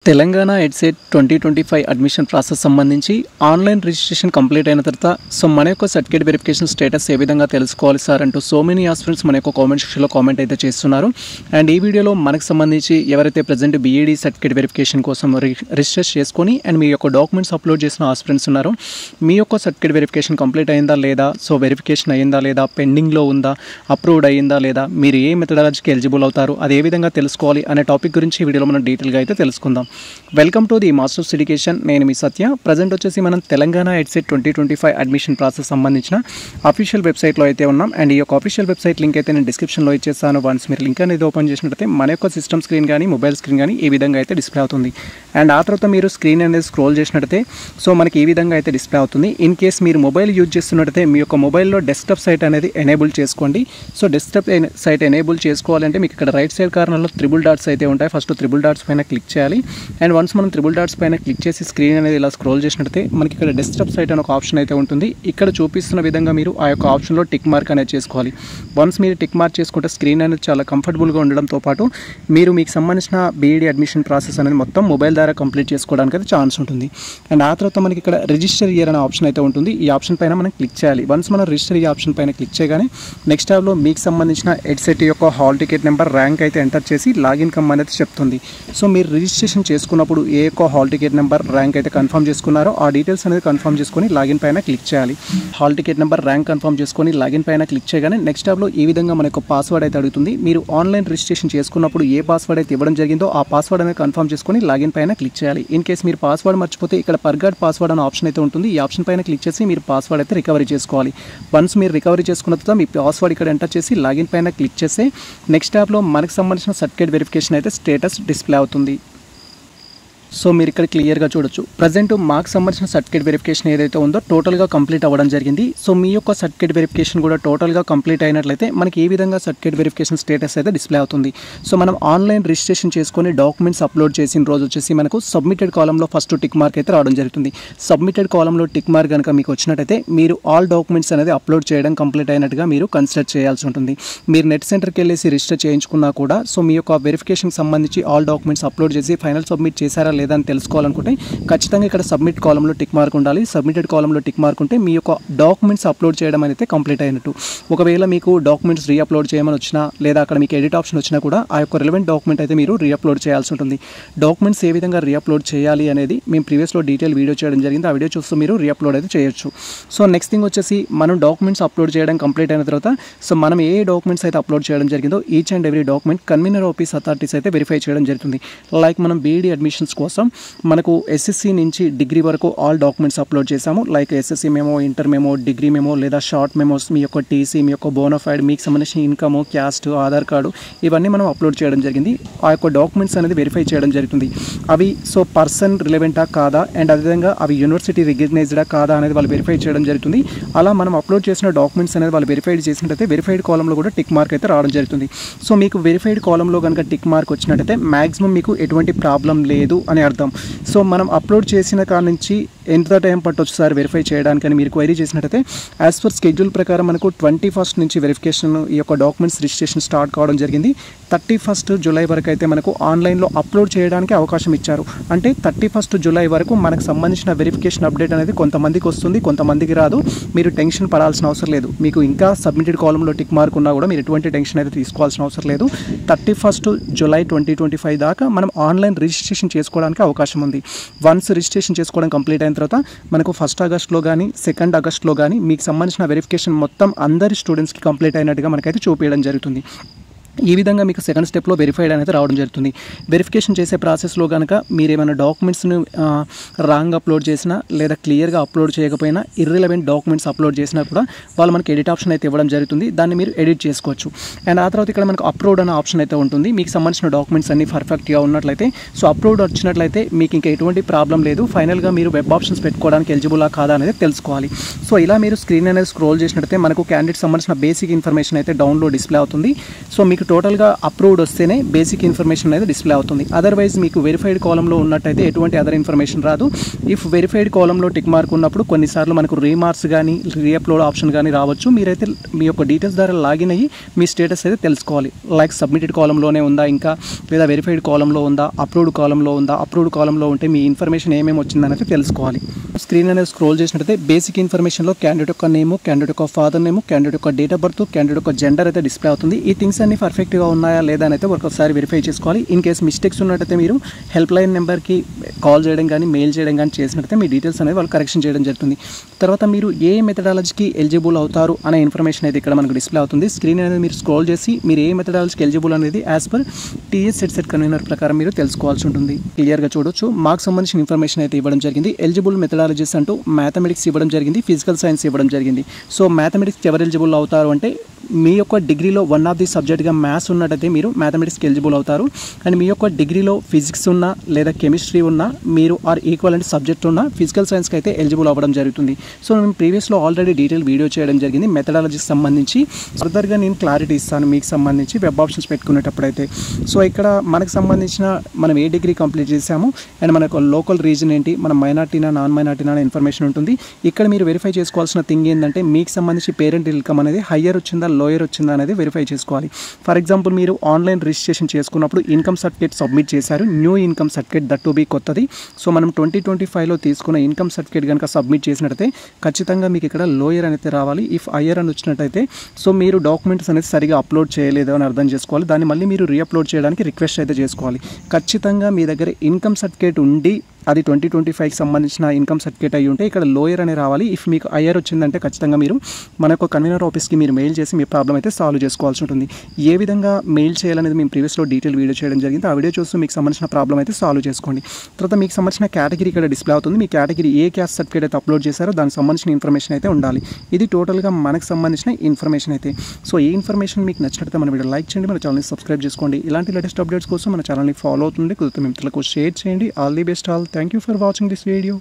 Telangana EdCET 2025 admission process సంబంధించి online registration complete అయిన తర్వాత మన యొక్క సర్టిఫికేట్ వెరిఫికేషన్ స్టేటస్ ఏ విధంగా తెలుసుకోవాలి సార్ అంటూ సో మెనీ ఆస్పిరెంట్స్ మన యొక్క కామెంట్ సెక్షన్లో కామెంట్ అయితే చేస్తున్నారు. అండ్ ఈ వీడియోలో మనకు సంబంధించి ఎవరైతే ప్రజెంట్ బీఈడీ సర్టిఫికేట్ వెరిఫికేషన్ కోసం రిజిస్టర్ చేసుకొని అండ్ మీ యొక్క డాక్యుమెంట్స్ అప్లోడ్ చేసిన ఆస్పిరెంట్స్ ఉన్నారో మీ యొక్క సర్టిఫికేట్ వెరిఫికేషన్ కంప్లీట్ అయిందా లేదా, సో వెరిఫికేషన్ అయిందా లేదా, పెండింగ్లో ఉందా, అప్రూవ్డ్ అయిందా లేదా, మీరు ఏ మెథడాలజీకి ఎలిజిబుల్ అవుతారు, అది ఏ విధంగా తెలుసుకోవాలి అనే టాపిక్ గురించి ఈ వీడియోలో మనం డీటెయిల్గా అయితే తెలుసుకుందాం. Welcome to the masters education. నేను మీ సత్య. ప్రజెంట్ వచ్చేసి మనం తెలంగాణ ఎడ్సెట్ 2025 అడ్మిషన్ ప్రాసెస్ సంబంధించిన అఫీషియల్ వెబ్సైట్లో అయితే ఉన్నాం. అండ్ ఈ యొక్క అఫీషియల్ వెబ్సైట్ లింక్ అయితే నేను డిస్క్రిప్షన్లో ఇచ్చేస్తాను. వన్స్ మీరు లింక్ అనేది ఓపెన్ చేసినట్లయితే మన యొక్క సిస్టమ్ స్క్రీన్ కానీ మొబైల్ స్క్రీన్ కానీ ఈ విధంగా అయితే డిస్ప్లే అవుతుంది. అండ్ ఆ తర్వాత మీరు స్క్రీన్ అనేది స్క్రోల్ చేసినట్లయితే సో మనకి ఈ విధంగా అయితే డిస్ప్లే అవుతుంది. ఇన్ కేస్ మీరు మొబైల్ యూజ్ చేస్తున్నట్లయితే మీ యొక్క మొబైల్లో డెస్క్టాప్ సైట్ అనేది ఎనేబుల్ చేసుకోండి. సో డెస్క్టాప్ సైట్ ఎనేబుల్ చేసుకోవాలంటే మీకు ఇక్కడ రైట్ సైడ్ కార్నర్లో త్రిబుల్ డాట్స్ అయితే ఉంటాయి. ఫస్ట్ త్రిబుల్ డాట్స్ పైన క్లిక్ చేయాలి. అండ్ వన్స్ మనం త్రిబుల్ డాట్స్ పైన క్లిక్ చేసి స్క్రీన్ అనేది ఇలా స్క్రోల్ చేసినట్లయితే మనకి ఇక్కడ డెస్క్టాప్ సైట్ అనే ఒక ఆప్షన్ అయితే ఉంటుంది. ఇక్కడ చూపిస్తున్న విధంగా మీరు ఆ యొక్క ఆప్షన్లో టిక్ మార్క్ అనేది చేసుకోవాలి. వన్స్ మీరు టిక్ మార్క్ చేసుకుంటే స్క్రీన్ అనేది చాలా కంఫర్టబుల్గా ఉండడంతో పాటు మీకు సంబంధించిన బీఈడీ అడ్మిషన్ ప్రాసెస్ అనేది మొత్తం మొబైల్ ద్వారా కంప్లీట్ చేసుకోవడానికి అయితే ఛాన్స్ ఉంటుంది. అండ్ ఆ తర్వాత మనకి ఇక్కడ రిజిస్టర్ ఇయర్ అనే ఆప్షన్ అయితే ఉంటుంది. ఈ ఆప్షన్ పైన మనం క్లిక్ చేయాలి. వన్స్ మనం రిజిస్టర్ ఈ ఆప్షన్ పైన క్లిక్ చేయగానే నెక్స్ట్ ట్యాబ్లో మీకు సంబంధించిన ఎడ్సెట్ యొక్క హాల్ టికెట్ నెంబర్, ర్యాంక్ అయితే ఎంటర్ చేసి లాగిన్ కమ్ అనేది చెప్తుంది. సో మీరు రిజిస్ట్రేషన్ చేసుకున్నప్పుడు ఏ యొక్క హాల్ టికెట్ నెంబర్, ర్యాంక్ అయితే కన్ఫర్మ్ చేసుకున్నారో ఆ డీటెయిల్స్ అనేది కన్ఫర్మ్ చేసుకొని లాగిన్ పైన క్లిక్ చేయాలి. Hall ticket number, rank confirm చేసుకొని లాగిన్ పైన క్లిక్ చేయగానే నెక్స్ట్ ట్యాబ్లో ఈ విధంగా మన యొక్క పాస్వర్డ్ అయితే అడుగుతుంది. మీరు ఆన్లైన్ రిజిస్ట్రేషన్ చేసుకున్నప్పుడు ఏ పాస్వర్డ్ అయితే ఇవ్వడం జరిగిందో ఆ పాస్వర్డ్ అనేది కన్ఫర్మ్ చేసుకొని లాగిన్ పైన క్లిక్ చేయాలి. ఇన్ కేస్ మీరు పాస్వర్డ్ మర్చిపోతే ఇక్కడ ఫర్గాట్ పాస్వర్డ్ అనే ఆప్షన్ అయితే ఉంటుంది. ఈ ఆప్షన్ పైన క్లిక్ చేసి మీరు పాస్వర్డ్ అయితే రికవరీ చేసుకోవాలి. వన్స్ మీరు రికవరీ చేసుకున్న తర్వాత మీ పాస్వర్డ్ ఇక్కడ ఎంటర్ చేసి లాగిన్ పైన క్లిక్ చేస్తే నెక్స్ట్ ట్యాబ్లో మనకు సంబంధించిన సర్టిఫికేట్ వెరిఫికేషన్ అయితే స్టేటస్ డిస్ప్లే అవుతుంది. సో మీరు ఇక్కడ క్లియర్గా చూడొచ్చు. ప్రజెంట్ మాకు సంబంధించిన సర్టిఫికేట్ వెరిఫికేషన్ ఏదైతే ఉందో టోటల్గా కంప్లీట్ అవ్వడం జరిగింది. సో మీ యొక్క సర్టిఫికేట్ వెరిఫికేషన్ కూడా టోటల్గా కంప్లీట్ అయినట్లయితే మనకి ఏ విధంగా సర్టిఫికేట్ వెరిఫికేషన్ స్టేటస్ అయితే డిస్ప్లే అవుతుంది. సో మనం ఆన్లైన్ రిజిస్ట్రేషన్ చేసుకొని డాక్యుమెంట్స్ అప్లోడ్ చేసిన రోజు వచ్చేసి మనకు సబ్మిటెడ్ కాలంలో ఫస్ట్ టిక్ మార్క్ అయితే రావడం జరుగుతుంది. సబ్మిటెడ్ కాలంలో టిక్ మార్క్ కనుక మీకు వచ్చినట్టయితే మీరు ఆల్ డాక్యుమెంట్స్ అనేది అప్లోడ్ చేయడం కంప్లీట్ అయినట్టుగా మీరు కన్సిడర్ చేయాల్సి ఉంటుంది. మీరు నెట్ సెంటర్కి వెళ్ళేసి రిజిస్టర్ చేయించుకున్నా కూడా సో మీ యొక్క వెరిఫికేషన్కి సంబంధించి ఆల్ డాక్యుమెంట్స్ అప్లోడ్ చేసి ఫైనల్ సబ్మిట్ చేశారా లేదా అని తెలుసుకోవాలనుకుంటే ఖచ్చితంగా ఇక్కడ సబ్మిట్ కాలంలో టిక్ మార్క్ ఉండాలి. సబ్మిటెడ్ కాలంలో టిక్ మార్క్ ఉంటే మీ యొక్క డాక్యుమెంట్స్ అప్లోడ్ చేయడం అయితే కంప్లీట్ అయినట్టు. ఒకవేళ మీకు డాక్యుమెంట్స్ రీఅప్లోడ్ చేయమని వచ్చినా లేదా అక్కడ మీకు ఎడిట్ ఆప్షన్ వచ్చినా కూడా ఆ యొక్క రిలవెంట్ డాక్యుమెంట్ అయితే మీరు రీఅప్లోడ్ చేయాల్సి ఉంటుంది. డాక్యుమెంట్స్ ఏ విధంగా రీఅప్లోడ్ చేయాలి అనేది మేము ప్రీవియస్లో డీటెయిల్ వీడియో చేయడం జరిగింది. ఆ వీడియో చూస్తూ మీరు రీఅప్లోడ్ అయితే చేయొచ్చు. సో నెక్స్ట్ థింగ్ వచ్చేసి మనం డాక్యుమెంట్స్ అప్లోడ్ చేయడం కంప్లీట్ అయిన తర్వాత సో మనం ఏ డాక్యుమెంట్స్ అయితే అప్లోడ్ చేయడం జరిగిందో each and every document convener office authorities అయితే వెరిఫై చేయడం జరుగుతుంది. లైక్ మనం బీఈడీ అడ్మిషన్స్ కోసం మనకు ఎస్ఎస్సి నుంచి డిగ్రీ వరకు ఆల్ డాక్యుమెంట్స్ అప్లోడ్ చేసాము. Like SSC memo, inter memo, degree memo లేదా షార్ట్ మెమోస్, మీ యొక్క టీసీ, మీ యొక్క బోనఫైడ్, మీకు సంబంధించిన ఇన్కమ్, క్యాస్ట్, ఆధార్ కార్డు ఇవన్నీ మనం అప్లోడ్ చేయడం జరిగింది. ఆ యొక్క డాక్యుమెంట్స్ అనేది వెరిఫై చేయడం జరుగుతుంది. అవి సో పర్సన్ రిలవెంటా కాదా అండ్ అదేవిధంగా అవి యూనివర్సిటీ రికగ్నైజ్డా కాదా అనేది వాళ్ళు వెరిఫై చేయడం జరుగుతుంది. అలా మనం అప్లోడ్ చేసిన డాక్యుమెంట్స్ అనేది వాళ్ళు వెరిఫైడ్ చేసినట్టయితే వెరిఫైడ్ కాలంలో కూడా టిక్ మార్క్ అయితే రావడం జరుగుతుంది. సో మీకు వెరిఫైడ్ కాలంలో కనుక టిక్ మార్క్ వచ్చినట్టయితే మ్యాక్సిమం మీకు ఎటువంటి ప్రాబ్లం లేదు అని అర్థం. సో మనం అప్లోడ్ చేసిన కాడ నుంచి ఎంత టైం పట్టొచ్చు సార్ వెరిఫై చేయడానికని మీరు క్వైరీ చేసినట్టయితే యాజ్ పర్ స్కెడ్యూల్ ప్రకారం మనకు 21st నుంచి వెరిఫికేషన్ ఈ యొక్క డాక్యుమెంట్స్ రిజిస్ట్రేషన్ స్టార్ట్ కావడం జరిగింది. 31st జూలై వరకు అయితే మనకు ఆన్లైన్లో అప్లోడ్ చేయడానికి అవకాశం ఇచ్చారు. అంటే 31st జూలై వరకు మనకు సంబంధించిన వెరిఫికేషన్ అప్డేట్ అనేది కొంతమందికి వస్తుంది, కొంతమందికి రాదు. మీరు టెన్షన్ పడాల్సిన అవసరం లేదు. మీకు ఇంకా సబ్మిటెడ్ కాలంలో టిక్ మార్క్ ఉన్నా కూడా మీరు ఎటువంటి టెన్షన్ అయితే తీసుకోవాల్సిన అవసరం లేదు. 31st జూలై 2025 దాకా మనం ఆన్లైన్ రిజిస్ట్రేషన్ చేసుకోవడానికి అవకాశం ఉంది. వన్స్ రిజిస్ట్రేషన్ చేసుకోవడం కంప్లీట్ అయిన తర్వాత మనకు 1 ఆగస్టులో కానీ 2 ఆగస్టులో కానీ మీకు సంబంధించిన వెరిఫికేషన్ మొత్తం అందరి స్టూడెంట్స్కి కంప్లీట్ అయినట్టుగా మనకైతే చూపించడం జరుగుతుంది. ఈ విధంగా మీకు సెకండ్ స్టెప్లో వెరిఫైడ్ అనేది రావడం జరుగుతుంది. వెరిఫికేషన్ చేసే ప్రాసెస్లో కనుక మీరు ఏమైనా డాక్యుమెంట్స్ని రాంగ్ అప్లోడ్ చేసినా లేదా క్లియర్గా అప్లోడ్ చేయకపోయినా ఇర్రిలవెంట్ డాక్యుమెంట్స్ అప్లోడ్ చేసినా కూడా వాళ్ళు మనకి ఎడిట్ ఆప్షన్ అయితే ఇవ్వడం జరుగుతుంది. దాన్ని మీరు ఎడిట్ చేసుకోవచ్చు. అండ్ ఆ తర్వాత ఇక్కడ మనకు అప్లోడ్ అనే ఆప్షన్ అయితే ఉంటుంది. మీకు సంబంధించిన డాక్యుమెంట్స్ అన్ని పర్ఫెక్ట్గా ఉన్నట్లయితే సో అప్లోడ్ వచ్చినట్లయితే మీకు ఇంకా ఎటువంటి ప్రాబ్లం లేదు. ఫైనల్గా మీరు వెబ్ ఆప్షన్స్ పెట్టుకోవడానికి ఎలిజిబులా కాదా అనేది తెలుసుకోవాలి. సో ఇలా మీరు స్క్రీన్ అనేది స్క్రోల్ చేసినట్లయితే మనకు క్యాండిడేట్ సంబంధించిన బేసిక్ ఇన్ఫర్మేషన్ అయితే డౌన్లోడ్ డిస్ప్లే అవుతుంది. సో మీకు టోటల్గా అప్రూవ్డ్ వస్తేనే బేసిక్ ఇన్ఫర్మేషన్ అనేది డిస్ప్లే అవుతుంది. అదర్వైజ్ మీకు వెరిఫైడ్ కాలంలో ఉన్నట్టయితే ఎటువంటి అదర్ ఇన్ఫర్మేషన్ రాదు. ఇఫ్ వెరిఫైడ్ కాలంలో టిక్ మార్క్ ఉన్నప్పుడు కొన్నిసార్లు మనకు రీమార్క్స్ కానీ రీఅప్లోడ్ ఆప్షన్ కానీ రావచ్చు. మీరైతే మీ యొక్క డీటెయిల్స్ ద్వారా లాగిన్ అయ్యి మీ స్టేటస్ అయితే తెలుసుకోవాలి. లైక్ సబ్మిటెడ్ కాలంలోనే ఉందా ఇంకా, లేదా వెరిఫైడ్ కాలంలో ఉందా, అప్రూవ్డ్ కాలంలో ఉందా. అప్రూవ్డ్ కాలంలో ఉంటే మీ ఇన్ఫర్మేషన్ ఏమేమి వచ్చిందనేది తెలుసుకోవాలి. స్క్రీన్ అనేది స్క్రోల్ చేసినట్టయితే బేసిక్ ఇన్ఫర్మేషన్లో క్యాండిడేట్ యొక్క నేము, క్యాండిడేట్ యొక్క ఫాదర్ నేము, క్యాండిడేట్ యొక్క డేట్ ఆఫ్ బర్త్, క్యాండిడేట్ యొక్క జెండర్ అయితే డిస్ప్లే అవుతుంది. ఈ థింగ్స్ అన్ని పర్ఫెక్ట్గా ఉన్నాయా లేదా అని అయితే ఒకసారి వెరిఫై చేసుకోవాలి. ఇన్ కేస్ మిస్టేక్స్ ఉన్నట్టయితే మీరు హెల్ప్ లైన్ నెంబర్కి కాల్ చేయడం కానీ మెయిల్ చేయడం కానీ చేసినట్టయితే మీ డీటెయిల్స్ అనేది వాళ్ళు కరెక్షన్ చేయడం జరుగుతుంది. తర్వాత మీరు ఏ మెథడాలజీకి ఎలిజిబుల్ అవుతారు అనే ఇన్ఫర్మేషన్ అయితే ఇక్కడ మనకు డిస్ప్లే అవుతుంది. స్క్రీన్ అనేది మీరు స్క్రోల్ చేసి మీరు ఏ మెథడాలజీకి ఎలిజిబుల్ అనేది as per TS set convener ప్రకారం మీరు తెలుసుకోవాల్సి ఉంటుంది. క్లియర్గా చూడొచ్చు. మాకు సంబంధించిన ఇన్ఫర్మేషన్ అయితే ఇవ్వడం జరిగింది. ఎలిజిబుల్ మెథడాలజీస్ అంటూ మ్యాథమెటిక్స్ ఇవ్వడం జరిగింది, ఫిజికల్ సైన్స్ ఇవ్వడం జరిగింది. సో మ్యాథమెటిక్స్కి ఎవరు ఎలిజిబుల్ అవుతారు అంటే మీ యొక్క డిగ్రీలో వన్ ఆఫ్ ది సబ్జెక్ట్గా మ్యాథ్స్ ఉన్నట్టయితే మీరు మ్యాథమెటిక్స్కి ఎలిజిబుల్ అవుతారు. అండ్ మీ యొక్క డిగ్రీలో ఫిజిక్స్ ఉన్నా లేదా కెమిస్ట్రీ ఉన్నా మీరు ఆర్ ఈక్వలెంట్ సబ్జెక్ట్ ఉన్న ఫిజికల్ సైన్స్కి అయితే ఎలిజిబుల్ అవ్వడం జరుగుతుంది. సో నేను ప్రీవియస్లో ఆల్రెడీ డీటెయిల్ వీడియో చేయడం జరిగింది మెథడాలజీకి సంబంధించి. ఫర్దర్గా నేను క్లారిటీ ఇస్తాను మీకు సంబంధించి వెబ్ ఆప్షన్స్ పెట్టుకునేటప్పుడైతే. సో ఇక్కడ మనకు సంబంధించిన మనం ఏ డిగ్రీ కంప్లీట్ చేసాము అండ్ మనకు లోకల్ రీజన్ ఏంటి, మన మైనార్టీనా నాన్ మైనార్టీనా అనే ఇన్ఫర్మేషన్ ఉంటుంది. ఇక్కడ మీరు వెరిఫై చేసుకోవాల్సిన థింగ్ ఏంటంటే మీకు సంబంధించి పేరెంట్ ఇన్కమ్ అనేది హయ్యర్ వచ్చిందా లోయర్ వచ్చిందా అనేది వెరిఫై చేసుకోవాలి. ఫర్ ఎగ్జాంపుల్ మీరు ఆన్లైన్ రిజిస్ట్రేషన్ చేసుకున్నప్పుడు ఇన్కమ్ సర్టిఫికేట్ సబ్మిట్ చేశారు, new income certificate that to be కొత్తది. సో మనం 2025లో తీసుకున్న ఇన్కమ్ సర్టిఫికేట్ కనుక సబ్మిట్ చేసినట్టయితే ఖచ్చితంగా మీకు ఇక్కడ లోయర్ అనేది రావాలి. ఇఫ్ హయ్యర్ అని వచ్చినట్టయితే సో మీరు డాక్యుమెంట్స్ అనేది సరిగా అప్లోడ్ చేయలేదు అని అర్థం చేసుకోవాలి. దాన్ని మళ్ళీ మీరు రీఅప్లోడ్ చేయడానికి రిక్వెస్ట్ అయితే చేసుకోవాలి. ఖచ్చితంగా మీ దగ్గర ఇన్కమ్ సర్టిఫికేట్ ఉండి అది 2025కి సంబంధించిన ఇన్కమ్ సర్టిఫికేట్ అయ్యి ఉంటే ఇక్కడ లోయర్ అనే రావాలి. ఇఫ్ మీకు హయ్యర్ వచ్చిందంటే ఖచ్చితంగా మీరు మన యొక్క కన్వీనర్ ఆఫీస్కి మీరు మెయిల్ చేసి మీ ప్రాబ్లం అయితే సాల్వ్ చేసుకోవాల్సి ఉంటుంది. ఏ విధంగా మెయిల్ చేయాలనేది మేము ప్రీవియస్లో డీటెయిల్ వీడియో చేయడం జరిగింది. ఆ వీడియో చూస్తూ మీకు సంబంధించిన ప్రాబ్లం అయితే సాల్వ్ చేసుకోండి. తర్వాత మీకు సంబంధించిన కేటగిరీ ఇక్కడ డిస్ప్లే అవుతుంది. మీ కేటగిరీ ఏ క్యాస్ట్ సర్టిఫికేట్ అయితే అప్లోడ్ చేశారో దానికి సంబంధించిన ఇన్ఫర్మేషన్ అయితే ఉండాలి. ఇది టోటల్గా మనకు సంబంధించిన ఇన్ఫర్మేషన్ అయితే. సో ఈ ఇన్ఫర్మేషన్ మీకు నచ్చినట్లయితే మన వీడియో లైక్ చేయండి, మన ఛానల్ని సబ్స్క్రైబ్ చేసుకోండి. ఇలాంటి లేటెస్ట్ అప్డేట్స్ కోసం మన ఛానల్ని ఫాలో అవుతుంది, కుదిరితే మిత్రులకు షేర్ చేయండి. All the best all. Thank you for watching this video.